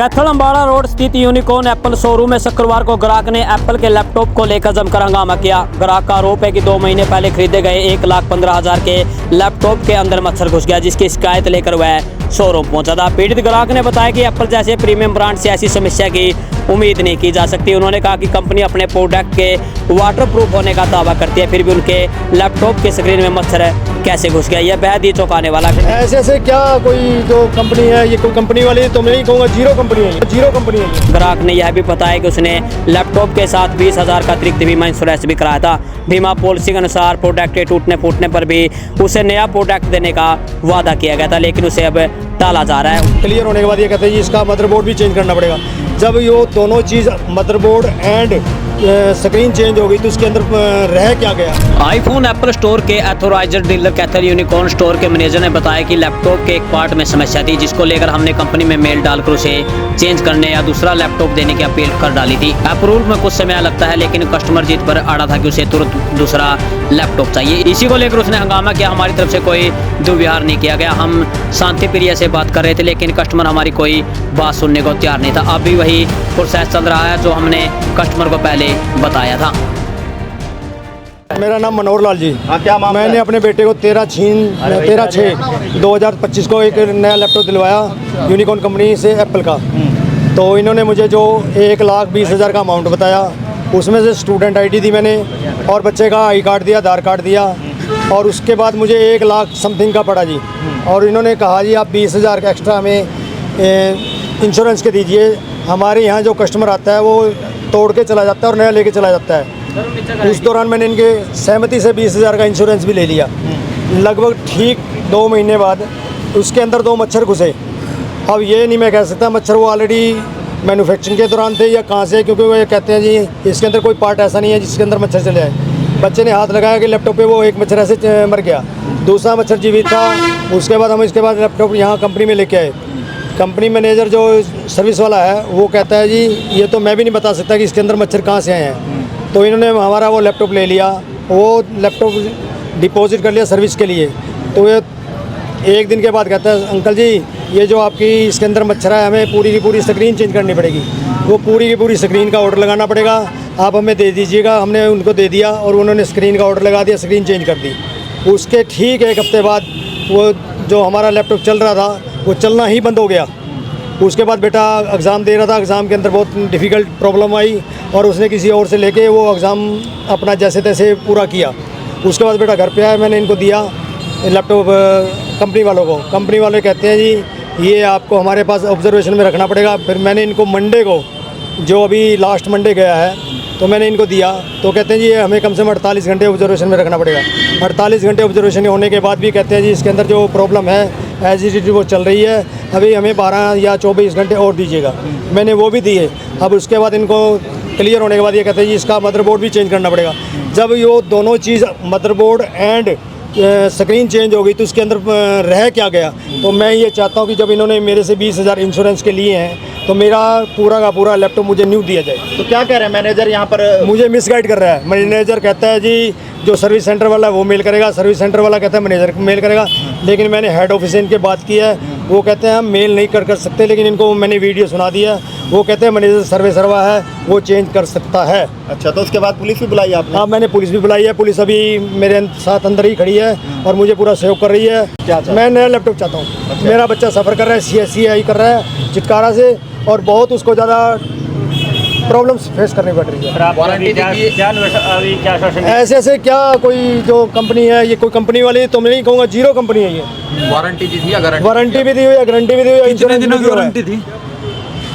Kaithal Ambala road स्थित unicorn Apple showroom में शुक्रवार को ग्राहक ने एप्पल के लैपटॉप को लेकर जमकर हंगामा किया। ग्राहक का आरोप है कि 2 महीने पहले खरीदे गए 1,15,000 के लैपटॉप के अंदर मच्छर घुस गया, जिसकी शिकायत लेकर वह शोरूम पहुंचा था। पीड़ित ग्राहक ने बताया कि एप्पल जैसे प्रीमियम ब्रांड से ऐसी समस्या की उम्मीद नहीं की जा सकती। उन्होंने कहा कि कंपनी अपने प्रोडक्ट के वाटरप्रूफ होने का दावा करती है, फिर भी उनके लैपटॉप के स्क्रीन में मच्छर कैसे घुस गया, यह बेहद ही चौंकाने वाला है। ऐसे क्या कोई जो कंपनी है, ये कोई कंपनी वाली तो मैं नहीं कहूँगा, जीरो कंपनी है, जीरो कंपनी है। ग्राहक ने यह भी बताया कि उसने लैपटॉप के साथ 20,000 का अतिरिक्त बीमा इंश्योरेंस भी कराया था। बीमा पॉलिसी के अनुसार प्रोडक्ट के टूटने फूटने पर भी उसे नया प्रोडक्ट देने का वादा किया गया था, लेकिन उसे अब टाला जा रहा है। क्लियर होने के बाद ये कहते हैं जी इसका मदरबोर्ड भी चेंज करना पड़ेगा। जब ये दोनों चीज़ मदरबोर्ड एंड स्क्रीन चेंज हो गई तो उसके अंदर रह क्या गया। आईफोन एप्पल स्टोर के authorised dealer Kaithal unicorn store के मैनेजर ने बताया कि लैपटॉप के एक पार्ट में समस्या थी, जिसको लेकर हमने कंपनी में मेल डालकर उसे चेंज करने या दूसरा लैपटॉप देने की अपील कर डाली थी। अप्रूवल में कुछ समय लगता है, लेकिन कस्टमर जिद पर अड़ा था कि उसे तुरंत दूसरा लैपटॉप चाहिए। इसी को लेकर उसने हंगामा किया। हमारी तरफ से कोई दुर्व्यवहार नहीं किया गया, हम शांति प्रिय से बात कर रहे थे, लेकिन कस्टमर हमारी कोई बात सुनने को तैयार नहीं था। अब भी वही प्रोसेस चल रहा है जो हमने कस्टमर को पहले बताया था। मेरा नाम मनोहर लाल जी। हाँ, क्या मामला मैंने अपने बेटे को 13/6/2025 को एक नया लैपटॉप दिलवाया यूनिकॉर्न कंपनी से एप्पल का। तो इन्होंने मुझे जो 1,20,000 का अमाउंट बताया, उसमें से स्टूडेंट आईडी दी मैंने और बच्चे का आई कार्ड दिया, आधार कार्ड दिया, और उसके बाद मुझे 1,00,000 समथिंग का पड़ा जी। और इन्होंने कहा जी आप 20,000 का एक्स्ट्रा हमें इंश्योरेंस के दीजिए। हमारे यहाँ जो कस्टमर आता है वो तोड़ के चला जाता है और नया लेके चला जाता है। उस दौरान मैंने इनके सहमति से 20,000 का इंश्योरेंस भी ले लिया। लगभग ठीक 2 महीने बाद उसके अंदर 2 मच्छर घुसे। अब ये नहीं मैं कह सकता मच्छर वो ऑलरेडी मैन्युफैक्चरिंग के दौरान थे या कहाँ से, क्योंकि वो ये कहते हैं जी इसके अंदर कोई पार्ट ऐसा नहीं है जिसके अंदर मच्छर चले आए। बच्चे ने हाथ लगाया कि लैपटॉप पे वो एक मच्छर ऐसे मर गया, दूसरा मच्छर जीवित था। उसके बाद हम इसके बाद लैपटॉप यहाँ कंपनी में लेके आए। कंपनी मैनेजर जो सर्विस वाला है वो कहता है जी ये तो मैं भी नहीं बता सकता कि इसके अंदर मच्छर कहाँ से आए हैं। तो इन्होंने हमारा वो लैपटॉप ले लिया, वो लैपटॉप डिपॉजिट कर लिया सर्विस के लिए। तो ये 1 दिन के बाद कहता है अंकल जी ये जो आपकी इसके अंदर मच्छर है, हमें पूरी की पूरी स्क्रीन चेंज करनी पड़ेगी। वो पूरी की पूरी स्क्रीन का ऑर्डर लगाना पड़ेगा, आप हमें दे दीजिएगा। हमने उनको दे दिया और उन्होंने स्क्रीन का ऑर्डर लगा दिया, स्क्रीन चेंज कर दी। उसके ठीक 1 हफ्ते बाद वो जो हमारा लैपटॉप चल रहा था वो चलना ही बंद हो गया। उसके बाद बेटा एग्ज़ाम दे रहा था, एग्ज़ाम के अंदर बहुत डिफ़िकल्ट प्रॉब्लम आई और उसने किसी और से लेके वो एग्ज़ाम अपना जैसे तैसे पूरा किया। उसके बाद बेटा घर पे आया, मैंने इनको दिया लैपटॉप कंपनी वालों को। कंपनी वाले कहते हैं जी ये आपको हमारे पास ऑब्जर्वेशन में रखना पड़ेगा। फिर मैंने इनको मंडे को, जो अभी लास्ट मंडे गया है, तो मैंने इनको दिया। तो कहते हैं जी ये हमें कम से कम 48 घंटे ऑब्जर्वेशन में रखना पड़ेगा। 48 घंटे ऑब्जर्वेशन होने के बाद भी कहते हैं जी इसके अंदर जो प्रॉब्लम है एज इट इज वो चल रही है, अभी हमें 12 या 24 घंटे और दीजिएगा। मैंने वो भी दिए। अब उसके बाद इनको क्लियर होने के बाद ये कहते हैं जी इसका मदरबोर्ड भी चेंज करना पड़ेगा। जब ये दोनों चीज़ मदरबोर्ड एंड स्क्रीन चेंज हो गई तो उसके अंदर रह क्या गया। तो मैं ये चाहता हूँ कि जब इन्होंने मेरे से 20,000 इंश्योरेंस के लिए हैं तो मेरा पूरा का पूरा लैपटॉप मुझे न्यू दिया जाए। तो क्या कह रहे हैं मैनेजर यहाँ पर? मुझे मिसगाइड कर रहा है। मैनेजर कहता है जी जो सर्विस सेंटर वाला है वो मेल करेगा, सर्विस सेंटर वाला कहता है मैनेजर को मेल करेगा। लेकिन मैंने हेड ऑफिस इनके बात की है, वो कहते हैं हम मेल नहीं कर सकते, लेकिन इनको मैंने वीडियो सुना दिया। वो कहते हैं मैनेजर सर्वे सर्वा है वो चेंज कर सकता है। अच्छा, तो उसके बाद पुलिस भी बुलाई आपने? हाँ, मैंने पुलिस भी बुलाई है। पुलिस अभी मेरे साथ अंदर ही खड़ी है और मुझे पूरा सहयोग कर रही है। मैं नया लैपटॉप चाहता हूँ। अच्छा। मेरा बच्चा सफ़र कर रहा है, CSCI कर रहा है चिटकारा से, और बहुत उसको ज़्यादा प्रॉब्लम्स फेस करनी पड़ रही है। ऐसे क्या कोई जो कंपनी है, ये कोई कंपनी वाली तो मैं नहीं कहूँगा, जीरो कंपनी है ये। वारंटी दी थी या वारंटी भी दी हुई है, गारंटी भी दी हुई है। कितने दिनों की वारंटी थी?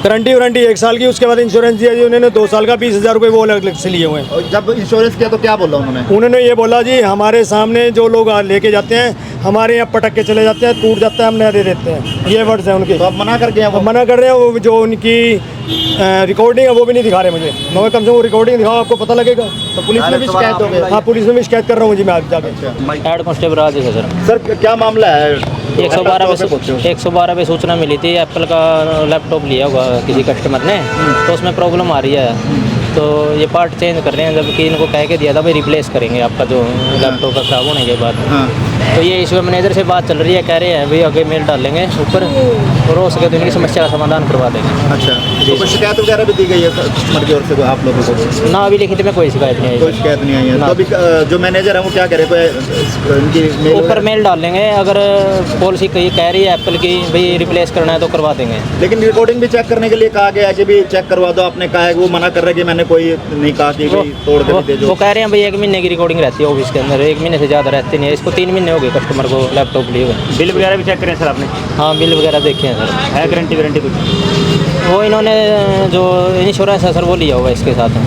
गारंटी 1 साल की। उसके बाद इंश्योरेंस दिया जी उन्होंने 2 साल का, 20,000 रुपये वो अलग से लिए हुए हैं। जब इंश्योरेंस किया तो क्या बोला उन्होंने ये बोला जी हमारे सामने जो लोग लेके जाते हैं हमारे यहाँ पटक के चले जाते हैं, टूट जाता है, हम नया दे देते हैं। ये वर्ड्स हैं उनके। तो आप मना कर गए? मना कर रहे हैं। वो जो उनकी रिकॉर्डिंग है वो भी नहीं दिखा रहे मुझे। मैं कम से कम रिकॉर्डिंग दिखाओ, आपको पता लगेगा। तो पुलिस में भी शिकायत हो गई? हाँ, पुलिस में भी शिकायत कर रहा हूँ जी मैं आज जाकर। हेड कांस्टेबल राजेश है सर। सर क्या मामला है? 112 पे सूचना मिली थी एप्पल का लैपटॉप लिया होगा किसी कस्टमर ने, तो उसमें प्रॉब्लम आ रही है। तो ये पार्ट चेंज कर रहे हैं, जबकि इनको कह के दिया था भाई रिप्लेस करेंगे आपका जो लैपटॉप का खराब होने के बाद। तो ये इशू मैनेजर से बात चल रही है, कह रहे हैं भाई आगे मेल डालेंगे ऊपर और हो सके तो इनकी समस्या का समाधान करवा देंगे। अच्छा, तो कोई शिकायत वगैरह भी दी गई है कस्टमर की ओर से आप लोगों को? ना अभी लिखित में कोई शिकायत नहीं कोई आई। शिकायत नहीं आई है। ना। तो अभी जो मैनेजर है वो क्या करे, इनकी मेल ऊपर मेल डालेंगे, अगर पॉलिसी कही कह रही है एप्पल की भाई रिप्लेस करना है तो करवा देंगे। लेकिन रिकॉर्डिंग भी चेक करने के लिए कहा गया है कि भी चेक करवा दो, आपने कहा है कि वो मना कर रहा है कि मैंने कोई नहीं कहा कि भाई तोड़ कर दे वो दो। कह रहे हैं भाई 1 महीने की रिकॉर्डिंग रहती है ऑफिस के अंदर, 1 महीने से ज़्यादा रहती नहीं है। इसको 3 महीने हो गए कस्टमर को लैपटॉप लिए हुए। बिल वगैरह भी चेक करें सर आपने? हाँ बिल वगैरह देखे हैं सर। है गारंटी वारंटी कुछ? वो इन्होंने जो इंश्योरेंस है सर वो लिया हुआ है इसके साथ।